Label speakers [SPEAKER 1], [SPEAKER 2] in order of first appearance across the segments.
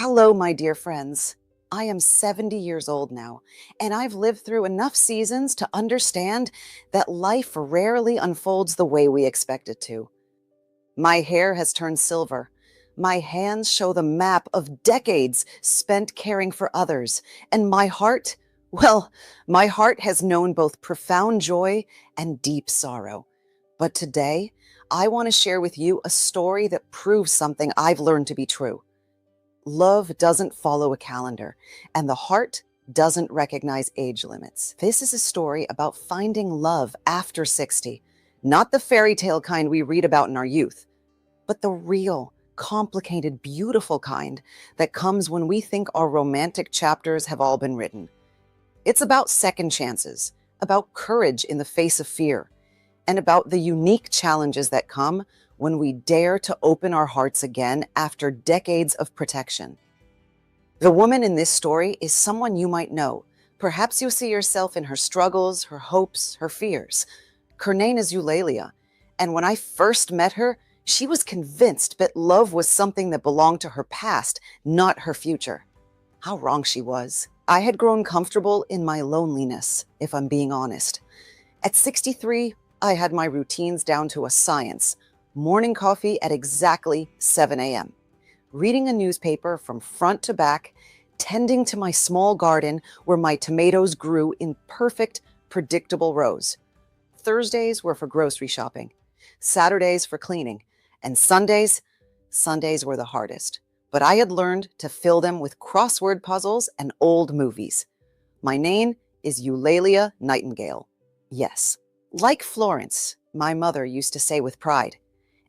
[SPEAKER 1] Hello, my dear friends. I am 70 years old now, and I've lived through enough seasons to understand that life rarely unfolds the way we expect it to. My hair has turned silver. My hands show the map of decades spent caring for others, and my heart, well, my heart has known both profound joy and deep sorrow. But today, I want to share with you a story that proves something I've learned to be true. Love doesn't follow a calendar, and the heart doesn't recognize age limits. This is a story about finding love after 60, not the fairy tale kind we read about in our youth, but the real, complicated, beautiful kind that comes when we think our romantic chapters have all been written. It's about second chances, about courage in the face of fear, and about the unique challenges that come when we dare to open our hearts again after decades of protection. The woman in this story is someone you might know. Perhaps you see yourself in her struggles, her hopes, her fears. Her name is Eulalia, and when I first met her, she was convinced that love was something that belonged to her past, not her future. How wrong she was. I had grown comfortable in my loneliness, if I'm being honest. At 63, I had my routines down to a science. Morning coffee at exactly 7 a.m., reading a newspaper from front to back, tending to my small garden where my tomatoes grew in perfect, predictable rows. Thursdays were for grocery shopping, Saturdays for cleaning, and Sundays were the hardest. But I had learned to fill them with crossword puzzles and old movies. My name is Eulalia Nightingale. Yes, like Florence, my mother used to say with pride.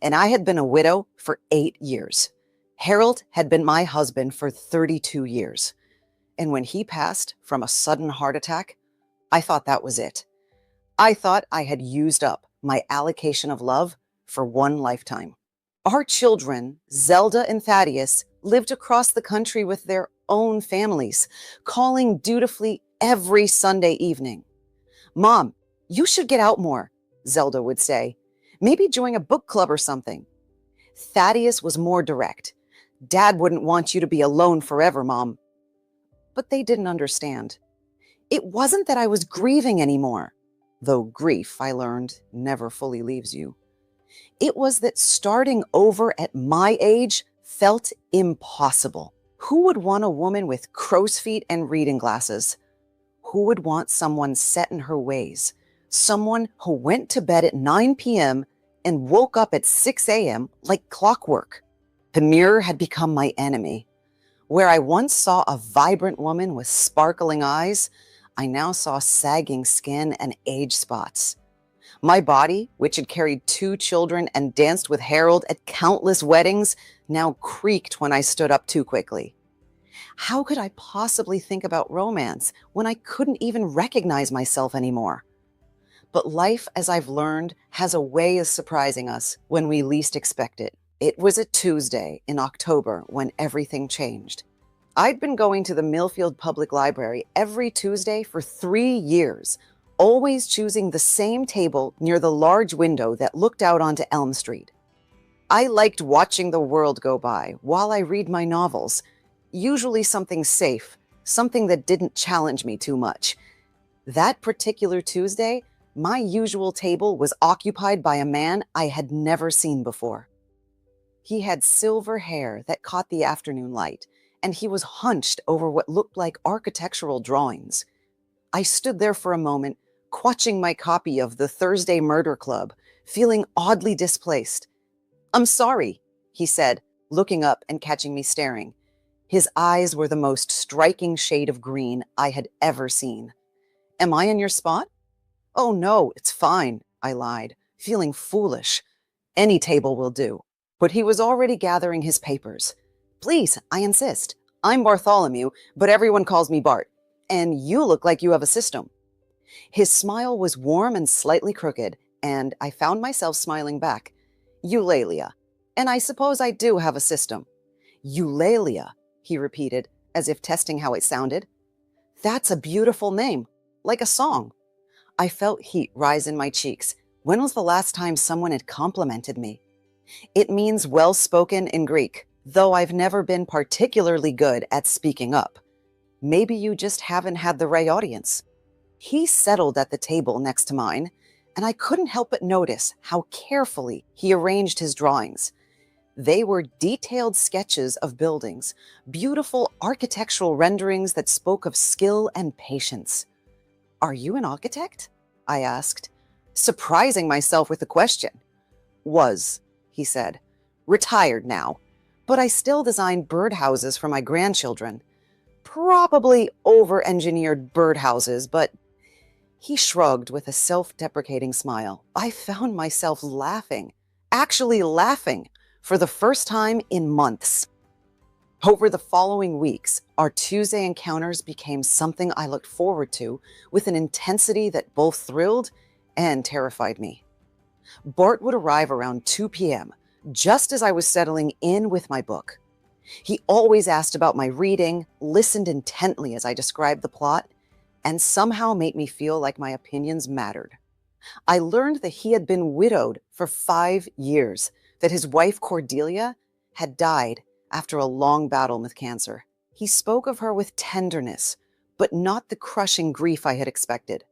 [SPEAKER 1] And I had been a widow for 8 years. Harold had been my husband for 32 years. And when he passed from a sudden heart attack, I thought that was it. I thought I had used up my allocation of love for one lifetime. Our children, Zelda and Thaddeus, lived across the country with their own families, calling dutifully every Sunday evening. "Mom, you should get out more," Zelda would say. "Maybe join a book club or something." Thaddeus was more direct. "Dad wouldn't want you to be alone forever, Mom." But they didn't understand. It wasn't that I was grieving anymore, though grief, I learned, never fully leaves you. It was that starting over at my age felt impossible. Who would want a woman with crow's feet and reading glasses? Who would want someone set in her ways? Someone who went to bed at 9 p.m. and woke up at 6 a.m. like clockwork. The mirror had become my enemy. Where I once saw a vibrant woman with sparkling eyes, I now saw sagging skin and age spots. My body, which had carried 2 children and danced with Harold at countless weddings, now creaked when I stood up too quickly. How could I possibly think about romance when I couldn't even recognize myself anymore? But life, as I've learned, has a way of surprising us when we least expect it. It was a Tuesday in October when everything changed. I'd been going to the Millfield Public Library every Tuesday for 3 years, always choosing the same table near the large window that looked out onto Elm Street. I liked watching the world go by while I read my novels, usually something safe, something that didn't challenge me too much. That particular Tuesday, my usual table was occupied by a man I had never seen before. He had silver hair that caught the afternoon light, and he was hunched over what looked like architectural drawings. I stood there for a moment, clutching my copy of The Thursday Murder Club, feeling oddly displaced. "I'm sorry," he said, looking up and catching me staring. His eyes were the most striking shade of green I had ever seen. "Am I in your spot?" "Oh no, it's fine," I lied, feeling foolish. Any table will do. But he was already gathering his papers. "Please, I insist. I'm Bartholomew, but everyone calls me Bart. And you look like you have a system." His smile was warm and slightly crooked, and I found myself smiling back. "Eulalia. And I suppose I do have a system." "Eulalia," he repeated, as if testing how it sounded. "That's a beautiful name, like a song." I felt heat rise in my cheeks. When was the last time someone had complimented me? "It means well-spoken in Greek," though I've never been particularly good at speaking up. Maybe you just haven't had the right audience." He settled at the table next to mine, and I couldn't help but notice how carefully he arranged his drawings. They were detailed sketches of buildings, beautiful architectural renderings that spoke of skill and patience. "Are you an architect?" I asked, surprising myself with the question. "Was," he said. "Retired now, but I still design birdhouses for my grandchildren. Probably over-engineered birdhouses, but..." He shrugged with a self-deprecating smile. I found myself laughing, actually laughing, for the first time in months. Over the following weeks, our Tuesday encounters became something I looked forward to with an intensity that both thrilled and terrified me. Bart would arrive around 2 p.m., just as I was settling in with my book. He always asked about my reading, listened intently as I described the plot, and somehow made me feel like my opinions mattered. I learned that he had been widowed for 5 years, that his wife Cordelia had died after a long battle with cancer. He spoke of her with tenderness, but not the crushing grief I had expected.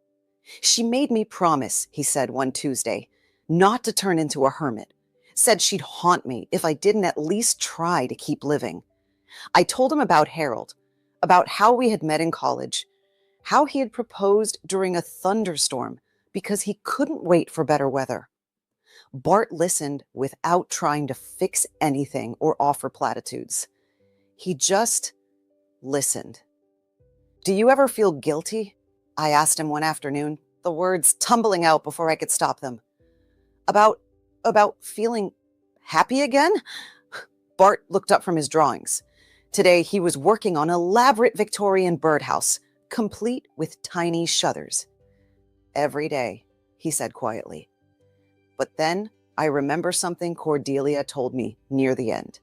[SPEAKER 1] "She made me promise," he said one Tuesday, "not to turn into a hermit. Said she'd haunt me if I didn't at least try to keep living." I told him about Harold, about how we had met in college, how he had proposed during a thunderstorm because he couldn't wait for better weather. Bart listened without trying to fix anything or offer platitudes. He just listened. "Do you ever feel guilty?" I asked him one afternoon, the words tumbling out before I could stop them. About feeling happy again?" Bart looked up from his drawings. Today he was working on an elaborate Victorian birdhouse, complete with tiny shutters. "Every day," he said quietly. But then I remember something Cordelia told me near the end.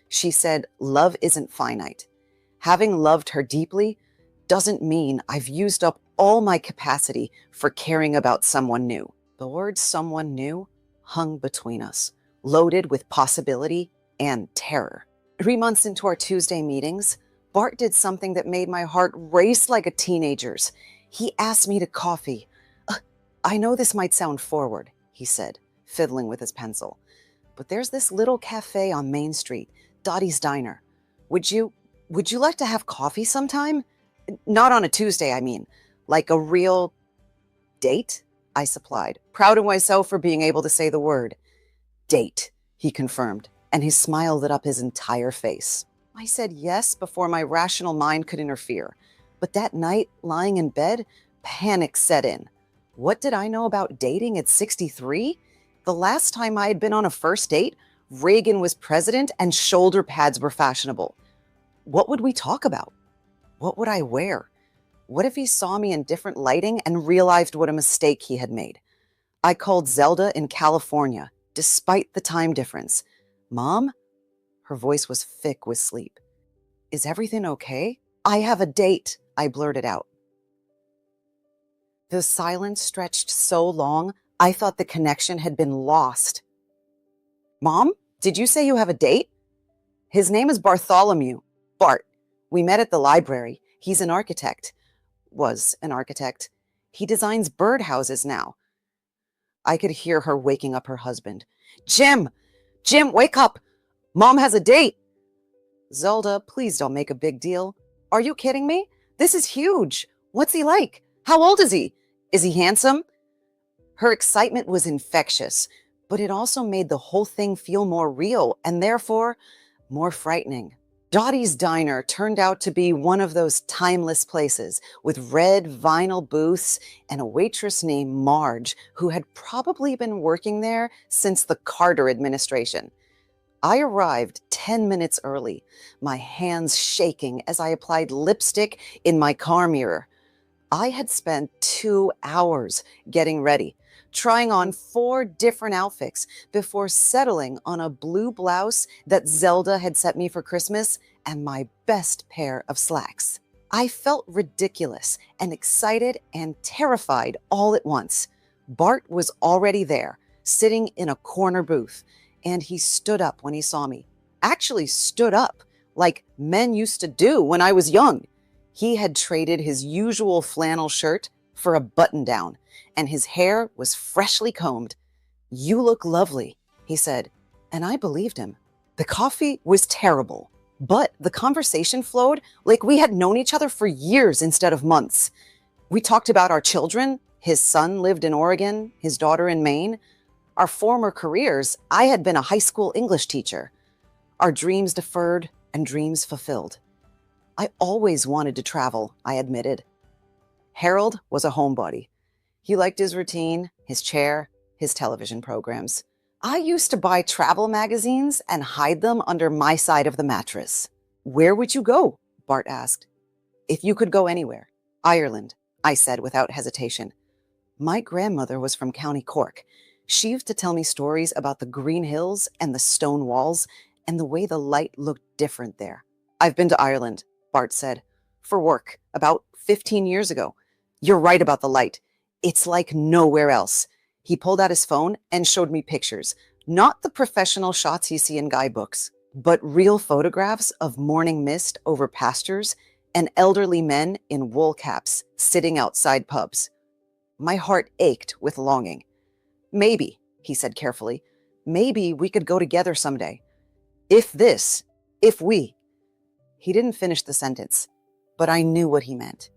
[SPEAKER 1] She said, "Love isn't finite. Having loved her deeply doesn't mean I've used up all my capacity for caring about someone new." The word "someone new" hung between us, loaded with possibility and terror. 3 months into our Tuesday meetings, Bart did something that made my heart race like a teenager's. He asked me to coffee. "I know this might sound forward," he said, fiddling with his pencil, "but there's this little cafe on Main Street, Dottie's Diner. Would you like to have coffee sometime? Not on a Tuesday, I mean. Like a real date?" I supplied, proud of myself for being able to say the word. "Date," he confirmed, and his smile lit up his entire face. I said yes before my rational mind could interfere. But that night, lying in bed, panic set in. What did I know about dating at 63? The last time I had been on a first date, Reagan was president and shoulder pads were fashionable. What would we talk about? What would I wear? What if he saw me in different lighting and realized what a mistake he had made? I called Zelda in California, despite the time difference. "Mom?" Her voice was thick with sleep. "Is everything okay?" "I have a date," I blurted out. The silence stretched so long, I thought the connection had been lost. "Mom, did you say you have a date?" "His name is Bartholomew. Bart. We met at the library. He's an architect. Was an architect. He designs birdhouses now." I could hear her waking up her husband. Jim, wake up! Mom has a date!" "Zelda, please don't make a big deal. Are you kidding me? This is huge. What's he like? How old is he? Is he handsome?" Her excitement was infectious, but it also made the whole thing feel more real and therefore more frightening. Dottie's Diner turned out to be one of those timeless places with red vinyl booths and a waitress named Marge who had probably been working there since the Carter administration. I arrived 10 minutes early, my hands shaking as I applied lipstick in my car mirror. I had spent 2 hours getting ready, trying on 4 different outfits before settling on a blue blouse that Zelda had sent me for Christmas and my best pair of slacks. I felt ridiculous and excited and terrified all at once. Bart was already there, sitting in a corner booth, and he stood up when he saw me. actually stood up like men used to do when I was young. He had traded his usual flannel shirt for a button down, and his hair was freshly combed. "You look lovely," he said, and I believed him. The coffee was terrible, but the conversation flowed like we had known each other for years instead of months. We talked about our children. His son lived in Oregon, his daughter in Maine. Our former careers. I had been a high school English teacher. Our dreams deferred and dreams fulfilled. I always wanted to travel, I admitted. Harold was a homebody. He liked his routine, his chair, his television programs. I used to buy travel magazines and hide them under my side of the mattress. "Where would you go?" Bart asked. "If you could go anywhere." "Ireland," I said without hesitation. My grandmother was from County Cork. She used to tell me stories about the green hills and the stone walls and the way the light looked different there. "I've been to Ireland," Bart said, "for work, about 15 years ago. You're right about the light. It's like nowhere else." He pulled out his phone and showed me pictures, not the professional shots you see in guidebooks, but real photographs of morning mist over pastures and elderly men in wool caps sitting outside pubs. My heart ached with longing. "Maybe," he said carefully, "maybe we could go together someday. If we. He didn't finish the sentence, but I knew what he meant.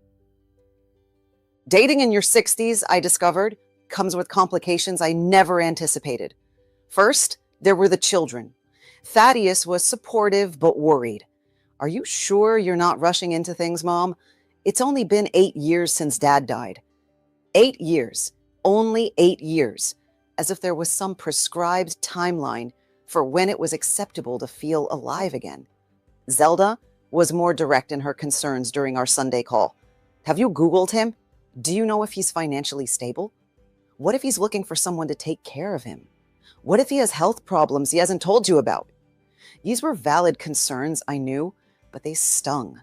[SPEAKER 1] Dating in your 60s, I discovered, comes with complications I never anticipated. First, there were the children. Thaddeus was supportive but worried. "Are you sure you're not rushing into things, Mom? It's only been 8 years since Dad died." 8 years. Only 8 years. As if there was some prescribed timeline for when it was acceptable to feel alive again. Zelda was more direct in her concerns during our Sunday call. "Have you Googled him? Do you know if he's financially stable? What if he's looking for someone to take care of him? What if he has health problems he hasn't told you about?" These were valid concerns, I knew, but they stung.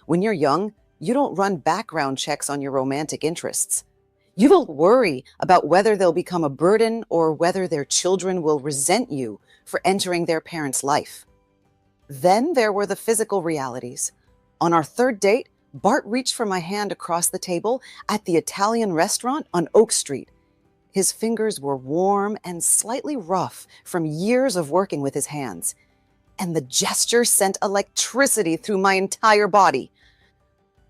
[SPEAKER 1] When you're young, you don't run background checks on your romantic interests. You don't worry about whether they'll become a burden or whether their children will resent you for entering their parents' life. Then there were the physical realities. On our third date, Bart reached for my hand across the table at the Italian restaurant on Oak Street. His fingers were warm and slightly rough from years of working with his hands, and the gesture sent electricity through my entire body.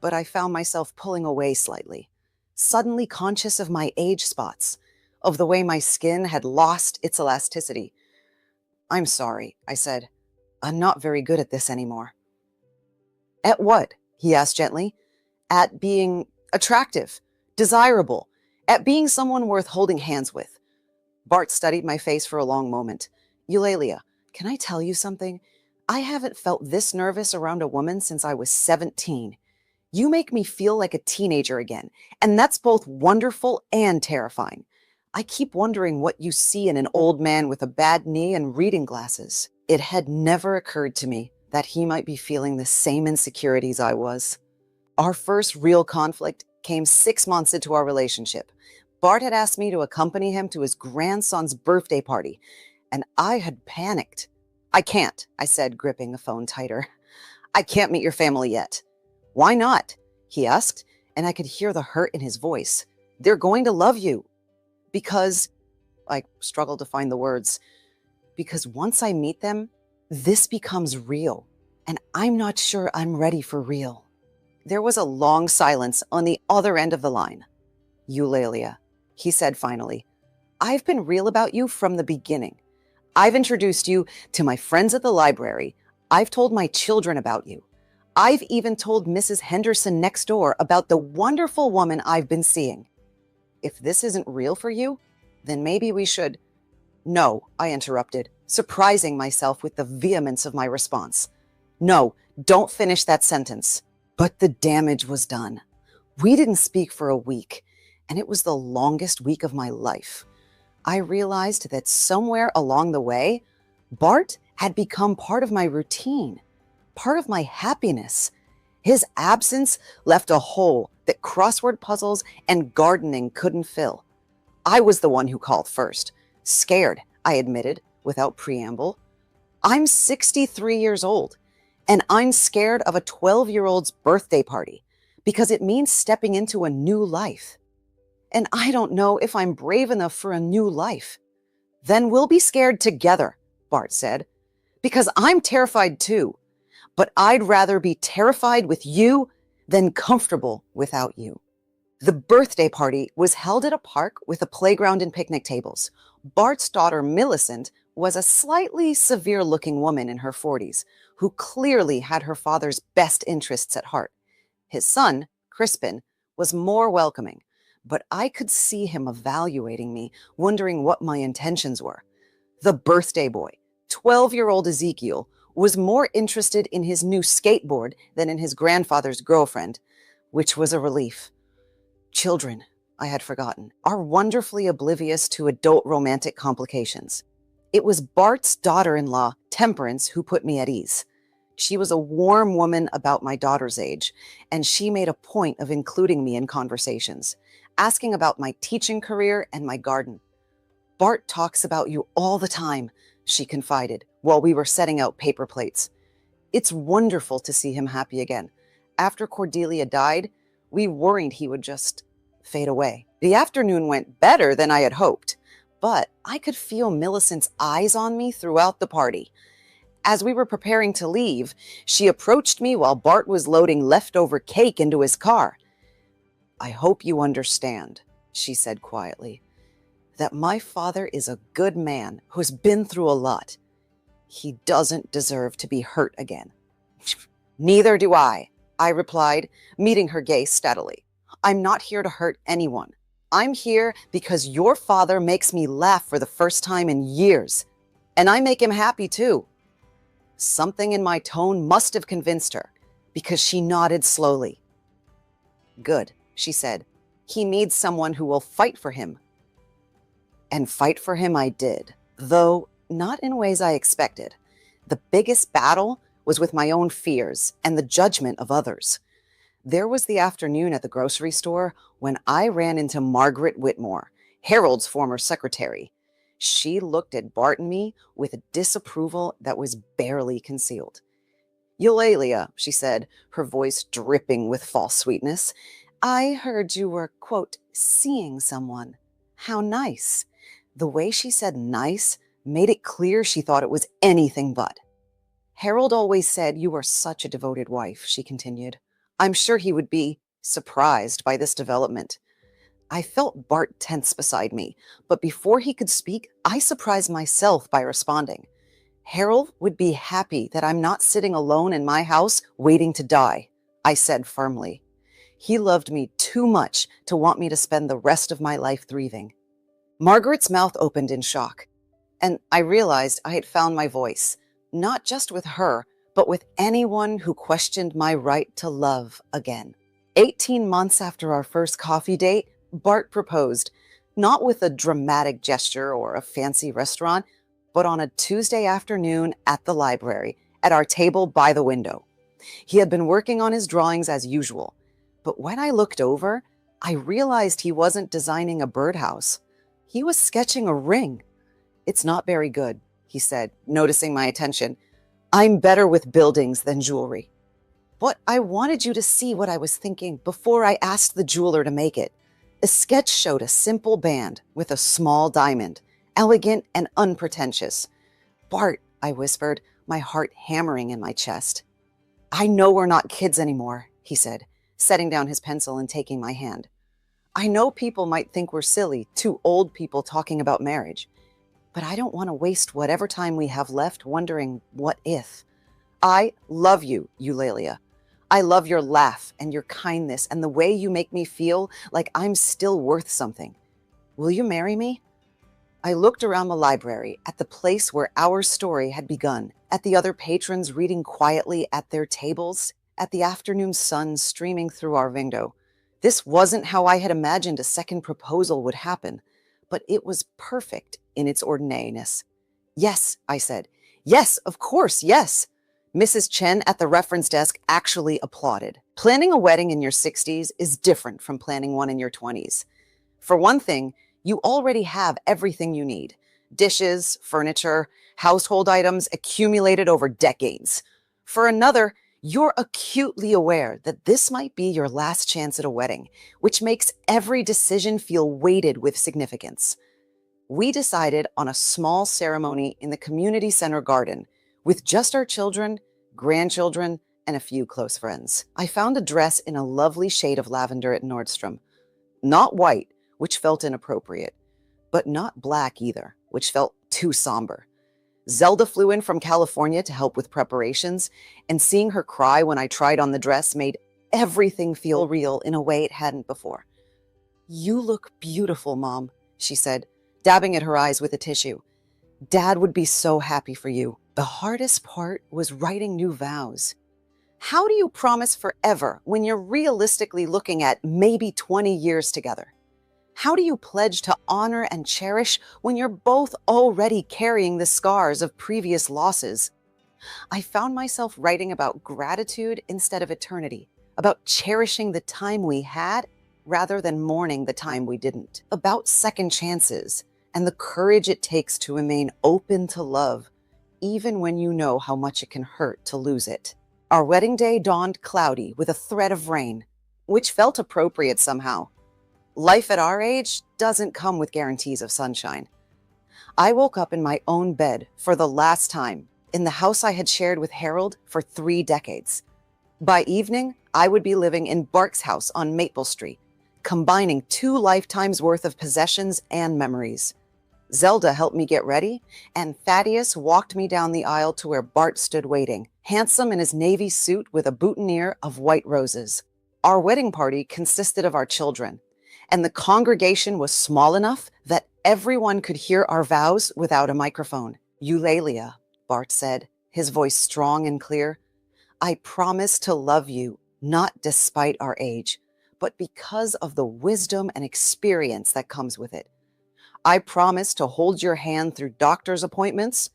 [SPEAKER 1] But I found myself pulling away slightly, suddenly conscious of my age spots, of the way my skin had lost its elasticity. "I'm sorry," I said. "I'm not very good at this anymore." "At what?" he asked gently. "At being attractive, desirable, at being someone worth holding hands with." Bart studied my face for a long moment. "Eulalia, can I tell you something? I haven't felt this nervous around a woman since I was 17. You make me feel like a teenager again, and that's both wonderful and terrifying. I keep wondering what you see in an old man with a bad knee and reading glasses." It had never occurred to me that he might be feeling the same insecurities I was. Our first real conflict came 6 months into our relationship. Bart had asked me to accompany him to his grandson's birthday party, and I had panicked. "I can't," I said, gripping the phone tighter. "I can't meet your family yet." "Why not?" he asked, and I could hear the hurt in his voice. "They're going to love you." "Because," I struggled to find the words, "because once I meet them, this becomes real, and I'm not sure I'm ready for real." There was a long silence on the other end of the line. "Eulalia," he said finally, "I've been real about you from the beginning. I've introduced you to my friends at the library. I've told my children about you. I've even told Mrs. Henderson next door about the wonderful woman I've been seeing. If this isn't real for you, then maybe we should—" "No," I interrupted, surprising myself with the vehemence of my response. "No, don't finish that sentence." But the damage was done. We didn't speak for a week, and it was the longest week of my life. I realized that somewhere along the way, Bart had become part of my routine, part of my happiness. His absence left a hole that crossword puzzles and gardening couldn't fill. I was the one who called first. Scared, I admitted, without preamble. I'm 63 years old, and I'm scared of a 12-year-old's birthday party because it means stepping into a new life. And I don't know if I'm brave enough for a new life. Then we'll be scared together, Bart said, because I'm terrified too. But I'd rather be terrified with you than comfortable without you. The birthday party was held at a park with a playground and picnic tables. Bart's daughter, Millicent, was a slightly severe-looking woman in her 40s who clearly had her father's best interests at heart. His son, Crispin, was more welcoming, but I could see him evaluating me, wondering what my intentions were. The birthday boy, 12-year-old Ezekiel, was more interested in his new skateboard than in his grandfather's girlfriend, which was a relief. Children, I had forgotten, are wonderfully oblivious to adult romantic complications. It was Bart's daughter-in-law, Temperance, who put me at ease. She was a warm woman about my daughter's age, and she made a point of including me in conversations, asking about my teaching career and my garden. Bart talks about you all the time, she confided, while we were setting out paper plates. It's wonderful to see him happy again. After Cordelia died, we worried he would just fade away. The afternoon went better than I had hoped, but I could feel Millicent's eyes on me throughout the party. As we were preparing to leave, she approached me while Bart was loading leftover cake into his car. I hope you understand, she said quietly, that my father is a good man who's been through a lot. He doesn't deserve to be hurt again. Neither do I replied, meeting her gaze steadily. I'm not here to hurt anyone. I'm here because your father makes me laugh for the first time in years, and I make him happy too. Something in my tone must have convinced her, because she nodded slowly. Good, she said. He needs someone who will fight for him. And fight for him I did, though not in ways I expected. The biggest battle was with my own fears and the judgment of others. There was the afternoon at the grocery store when I ran into Margaret Whitmore, Harold's former secretary. She looked at Bart and me with a disapproval that was barely concealed. Eulalia, she said, her voice dripping with false sweetness, I heard you were, quote, seeing someone. How nice. The way she said nice made it clear she thought it was anything but. Harold always said you were such a devoted wife, she continued. I'm sure he would be surprised by this development. I felt Bart tense beside me, but before he could speak, I surprised myself by responding. Harold would be happy that I'm not sitting alone in my house waiting to die, I said firmly. He loved me too much to want me to spend the rest of my life grieving. Margaret's mouth opened in shock, and I realized I had found my voice, not just with her, but with anyone who questioned my right to love again. 18 months after our first coffee date, Bart proposed, not with a dramatic gesture or a fancy restaurant, but on a Tuesday afternoon at the library, at our table by the window. He had been working on his drawings as usual, but when I looked over, I realized he wasn't designing a birdhouse. He was sketching a ring. It's not very good, he said, noticing my attention. I'm better with buildings than jewelry. But I wanted you to see what I was thinking before I asked the jeweler to make it. The sketch showed a simple band with a small diamond, elegant and unpretentious. Bart, I whispered, my heart hammering in my chest. I know we're not kids anymore, he said, setting down his pencil and taking my hand. I know people might think we're silly, two old people talking about marriage, but I don't want to waste whatever time we have left wondering what if. I love you, Eulalia. I love your laugh and your kindness and the way you make me feel like I'm still worth something. Will you marry me? I looked around the library at the place where our story had begun, at the other patrons reading quietly at their tables, at the afternoon sun streaming through our window. This wasn't how I had imagined a second proposal would happen, but it was perfect in its ordinariness. Yes, I said. Yes, of course, yes. Mrs. Chen at the reference desk actually applauded. Planning a wedding in your 60s is different from planning one in your 20s. For one thing, you already have everything you need. Dishes, furniture, household items accumulated over decades. For another, you're acutely aware that this might be your last chance at a wedding, which makes every decision feel weighted with significance. We decided on a small ceremony in the community center garden with just our children, grandchildren, and a few close friends. I found a dress in a lovely shade of lavender at Nordstrom. Not white, which felt inappropriate, but not black either, which felt too somber. Zelda flew in from California to help with preparations, and seeing her cry when I tried on the dress made everything feel real in a way it hadn't before. "You look beautiful, Mom," she said, dabbing at her eyes with a tissue. "Dad would be so happy for you." The hardest part was writing new vows. How do you promise forever when you're realistically looking at maybe 20 years together? How do you pledge to honor and cherish when you're both already carrying the scars of previous losses? I found myself writing about gratitude instead of eternity, about cherishing the time we had rather than mourning the time we didn't, about second chances and the courage it takes to remain open to love, even when you know how much it can hurt to lose it. Our wedding day dawned cloudy with a threat of rain, which felt appropriate somehow. Life at our age doesn't come with guarantees of sunshine. I woke up in my own bed for the last time in the house I had shared with Harold for 3 decades. By evening, I would be living in Bart's house on Maple Street, combining 2 lifetimes worth of possessions and memories. Zelda helped me get ready, and Thaddeus walked me down the aisle to where Bart stood waiting, handsome in his navy suit with a boutonniere of white roses. Our wedding party consisted of our children, and the congregation was small enough that everyone could hear our vows without a microphone. "Eulalia," Bart said, his voice strong and clear, "I promise to love you, not despite our age, but because of the wisdom and experience that comes with it. I promise to hold your hand through doctor's appointments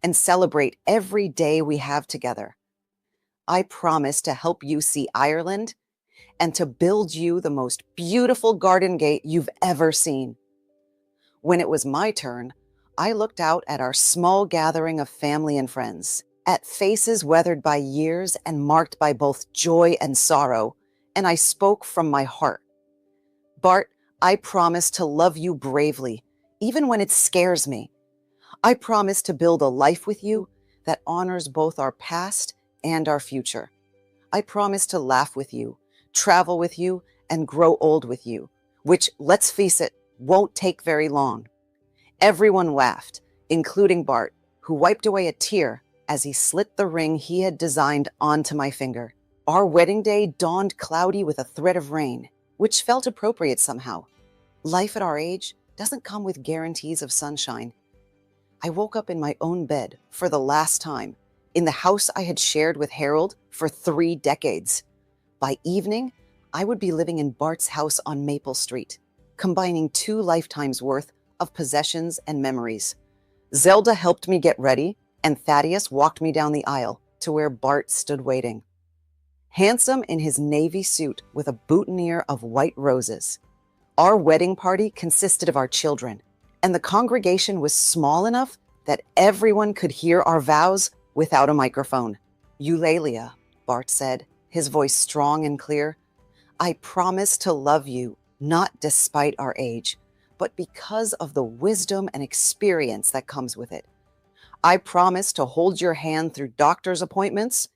[SPEAKER 1] and celebrate every day we have together. I promise to help you see Ireland and to build you the most beautiful garden gate you've ever seen." When it was my turn, I looked out at our small gathering of family and friends, at faces weathered by years and marked by both joy and sorrow, and I spoke from my heart. "Bart, I promise to love you bravely, even when it scares me. I promise to build a life with you that honors both our past and our future. I promise to laugh with you, travel with you, and grow old with you, which, let's face it, won't take very long." Everyone laughed, including Bart, who wiped away a tear as he slit the ring he had designed onto my finger. Our wedding day dawned cloudy with a threat of rain, which felt appropriate somehow. Life at our age doesn't come with guarantees of sunshine. I woke up in my own bed for the last time in the house I had shared with Harold for 3 decades. By evening, I would be living in Bart's house on Maple Street, combining 2 lifetimes worth of possessions and memories. Zelda helped me get ready, and Thaddeus walked me down the aisle to where Bart stood waiting, handsome in his navy suit with a boutonniere of white roses. Our wedding party consisted of our children, and the congregation was small enough that everyone could hear our vows without a microphone. "Eulalia," Bart said, his voice strong and clear, "I promise to love you, not despite our age, but because of the wisdom and experience that comes with it. I promise to hold your hand through doctor's appointments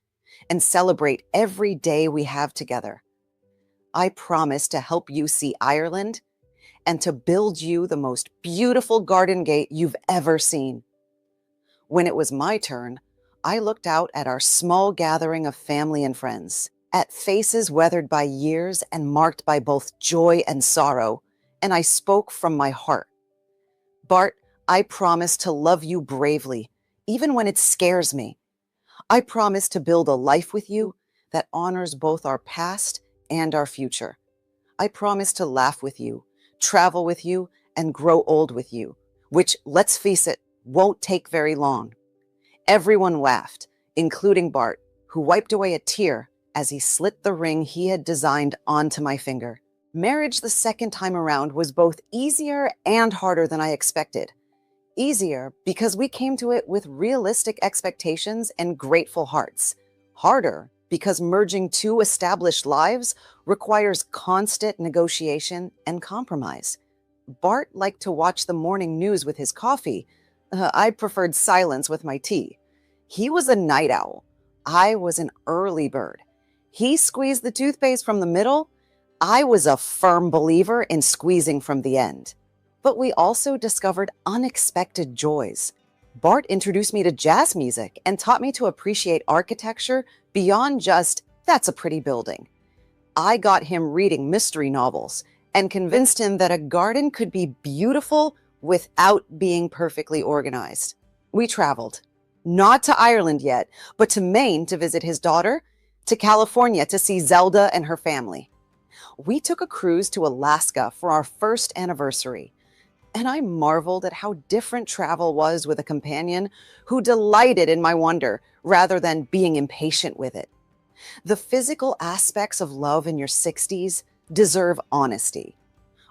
[SPEAKER 1] and celebrate every day we have together. I promise to help you see Ireland and to build you the most beautiful garden gate you've ever seen." When it was my turn, I looked out at our small gathering of family and friends, at faces weathered by years and marked by both joy and sorrow, and I spoke from my heart. "Bart, I promise to love you bravely, even when it scares me. I promise to build a life with you that honors both our past and our future. I promise to laugh with you, travel with you, and grow old with you, which, let's face it, won't take very long." Everyone laughed, including Bart, who wiped away a tear as he slit the ring he had designed onto my finger. Marriage the second time around was both easier and harder than I expected. Easier because we came to it with realistic expectations and grateful hearts. Harder because merging two established lives requires constant negotiation and compromise. Bart liked to watch the morning news with his coffee. I preferred silence with my tea. He was a night owl. I was an early bird. He squeezed the toothpaste from the middle. I was a firm believer in squeezing from the end. But we also discovered unexpected joys. Bart introduced me to jazz music and taught me to appreciate architecture beyond just, that's a pretty building. I got him reading mystery novels and convinced him that a garden could be beautiful without being perfectly organized. We traveled, not to Ireland yet, but to Maine to visit his daughter, to California to see Zelda and her family. We took a cruise to Alaska for our first anniversary, and I marveled at how different travel was with a companion who delighted in my wonder rather than being impatient with it. The physical aspects of love in your 60s deserve honesty.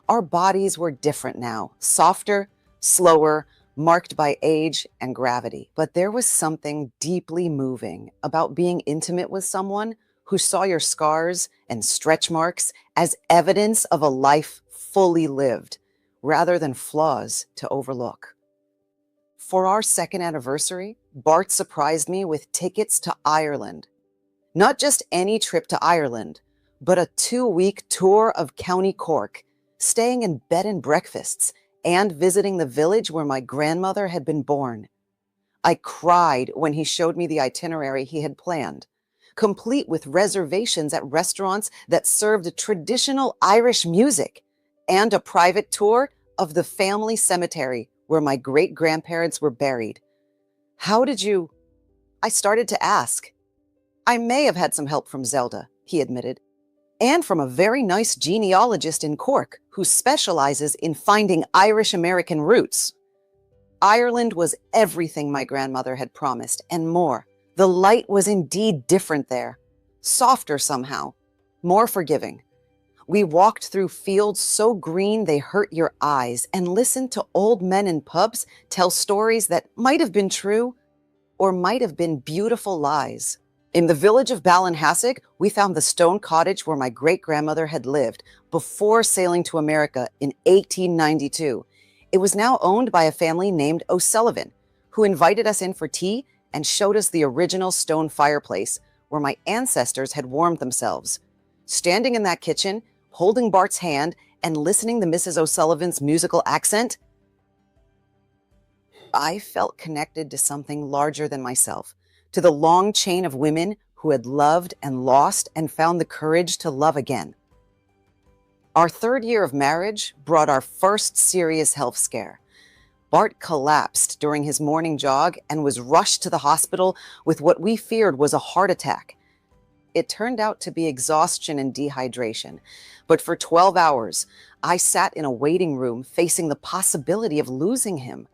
[SPEAKER 1] Our bodies were different now, softer, slower, marked by age and gravity. But there was something deeply moving about being intimate with someone who saw your scars and stretch marks as evidence of a life fully lived, rather than flaws to overlook. For our second anniversary, Bart surprised me with tickets to Ireland. Not just any trip to Ireland, but a 2-week tour of County Cork, staying in bed and breakfasts, and visiting the village where my grandmother had been born. I cried when he showed me the itinerary he had planned, complete with reservations at restaurants that served traditional Irish music, and a private tour of the family cemetery where my great-grandparents were buried. How did you? I started to ask. I may have had some help from Zelda, he admitted, and from a very nice genealogist in Cork who specializes in finding Irish-American roots. Ireland was everything my grandmother had promised and more. The light was indeed different there, softer somehow, more forgiving. We walked through fields so green they hurt your eyes and listened to old men in pubs tell stories that might have been true or might have been beautiful lies. In the village of Ballinhassig, we found the stone cottage where my great-grandmother had lived before sailing to America in 1892. It was now owned by a family named O'Sullivan, who invited us in for tea and showed us the original stone fireplace where my ancestors had warmed themselves. Standing in that kitchen, holding Bart's hand and listening to Mrs. O'Sullivan's musical accent, I felt connected to something larger than myself, to the long chain of women who had loved and lost and found the courage to love again. Our third year of marriage brought our first serious health scare. Bart collapsed during his morning jog and was rushed to the hospital with what we feared was a heart attack. It turned out to be exhaustion and dehydration, but for 12 hours, I sat in a waiting room facing the possibility of losing him.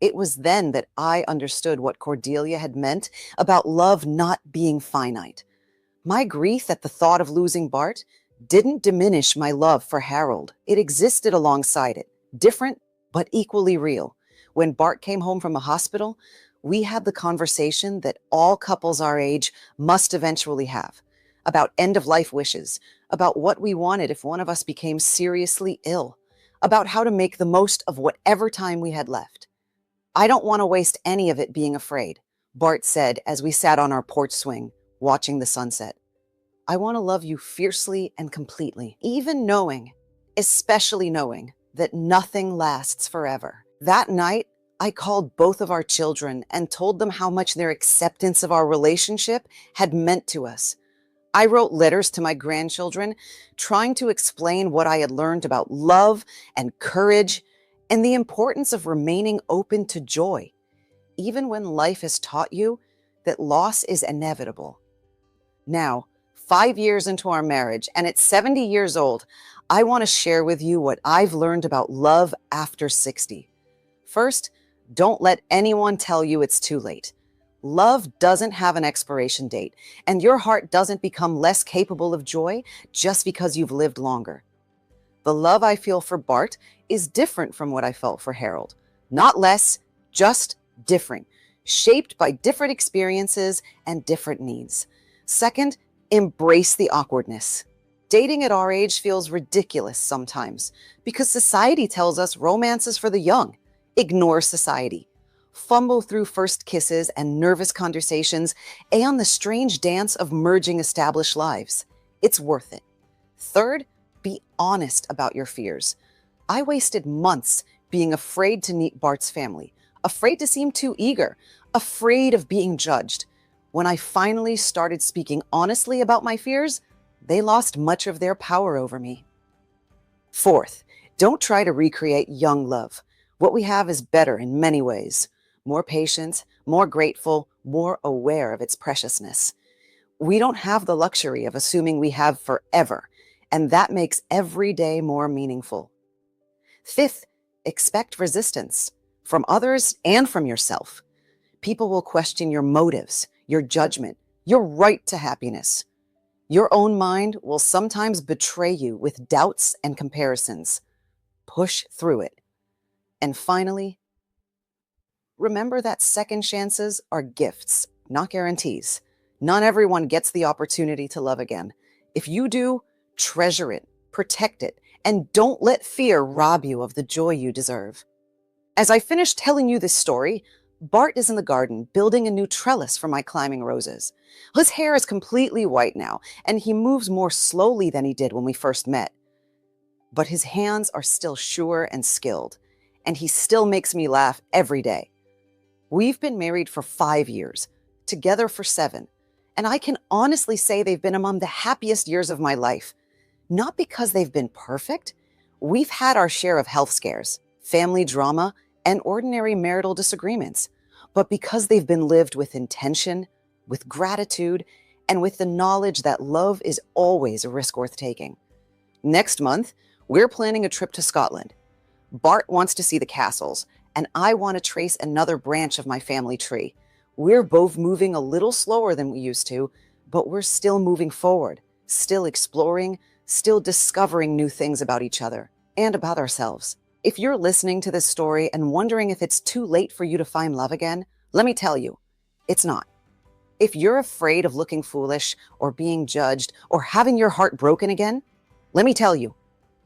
[SPEAKER 1] It was then that I understood what Cordelia had meant about love not being finite. My grief at the thought of losing Bart didn't diminish my love for Harold. It existed alongside it, different but equally real. When Bart came home from the hospital, we had the conversation that all couples our age must eventually have, about end-of-life wishes, about what we wanted if one of us became seriously ill, about how to make the most of whatever time we had left. I don't want to waste any of it being afraid, Bart said as we sat on our porch swing, watching the sunset. I want to love you fiercely and completely, even knowing, especially knowing, that nothing lasts forever. That night, I called both of our children and told them how much their acceptance of our relationship had meant to us. I wrote letters to my grandchildren, trying to explain what I had learned about love and courage and the importance of remaining open to joy, even when life has taught you that loss is inevitable. Now, 5 years into our marriage, and at 70 years old, I want to share with you what I've learned about love after 60. First, don't let anyone tell you it's too late. Love doesn't have an expiration date, and your heart doesn't become less capable of joy just because you've lived longer. The love I feel for Bart is different from what I felt for Harold, Not less, just different, shaped by different experiences and different needs. Second, embrace the awkwardness. Dating at our age feels ridiculous sometimes because society tells us romance is for the young. Ignore society. Fumble through first kisses and nervous conversations and the strange dance of merging established lives. It's worth it. Third, be honest about your fears. I wasted months being afraid to meet Bart's family, afraid to seem too eager, afraid of being judged. When I finally started speaking honestly about my fears, they lost much of their power over me. Fourth, don't try to recreate young love. What we have is better in many ways. More patient, more grateful, more aware of its preciousness. We don't have the luxury of assuming we have forever, and that makes every day more meaningful. Fifth, expect resistance from others and from yourself. People will question your motives, your judgment, your right to happiness. Your own mind will sometimes betray you with doubts and comparisons. Push through it. And finally, remember that second chances are gifts, not guarantees. Not everyone gets the opportunity to love again. If you do, treasure it, protect it, and don't let fear rob you of the joy you deserve. As I finish telling you this story, Bart is in the garden building a new trellis for my climbing roses. His hair is completely white now, and he moves more slowly than he did when we first met. But his hands are still sure and skilled, and he still makes me laugh every day. We've been married for 5 years, together for 7, and I can honestly say they've been among the happiest years of my life. Not because they've been perfect. We've had our share of health scares, family drama, and ordinary marital disagreements, but because they've been lived with intention, with gratitude, and with the knowledge that love is always a risk worth taking. Next month, we're planning a trip to Scotland. Bart wants to see the castles, and I want to trace another branch of my family tree. We're both moving a little slower than we used to, but we're still moving forward, still exploring, still discovering new things about each other and about ourselves. If you're listening to this story and wondering if it's too late for you to find love again, let me tell you, it's not. If you're afraid of looking foolish or being judged or having your heart broken again, let me tell you,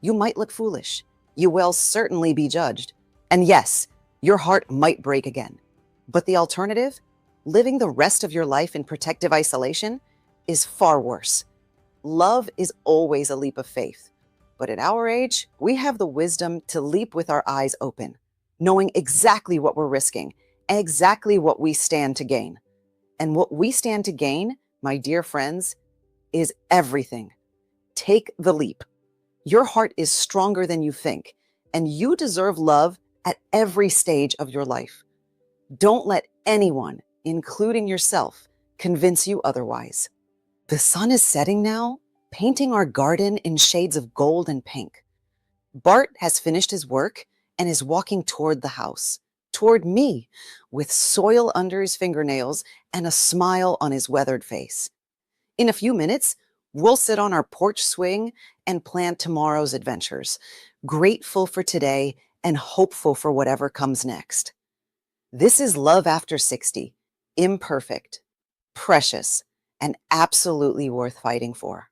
[SPEAKER 1] you might look foolish. You will certainly be judged. And yes, your heart might break again. But the alternative, living the rest of your life in protective isolation, is far worse. Love is always a leap of faith. But at our age, we have the wisdom to leap with our eyes open, knowing exactly what we're risking and exactly what we stand to gain. And what we stand to gain, my dear friends, is everything. Take the leap. Your heart is stronger than you think, and you deserve love at every stage of your life. Don't let anyone, including yourself, convince you otherwise. The sun is setting now, painting our garden in shades of gold and pink. Bart has finished his work and is walking toward the house, toward me, with soil under his fingernails and a smile on his weathered face. In a few minutes, we'll sit on our porch swing and plan tomorrow's adventures, grateful for today and hopeful for whatever comes next. This is Love After 60, imperfect, precious, and absolutely worth fighting for.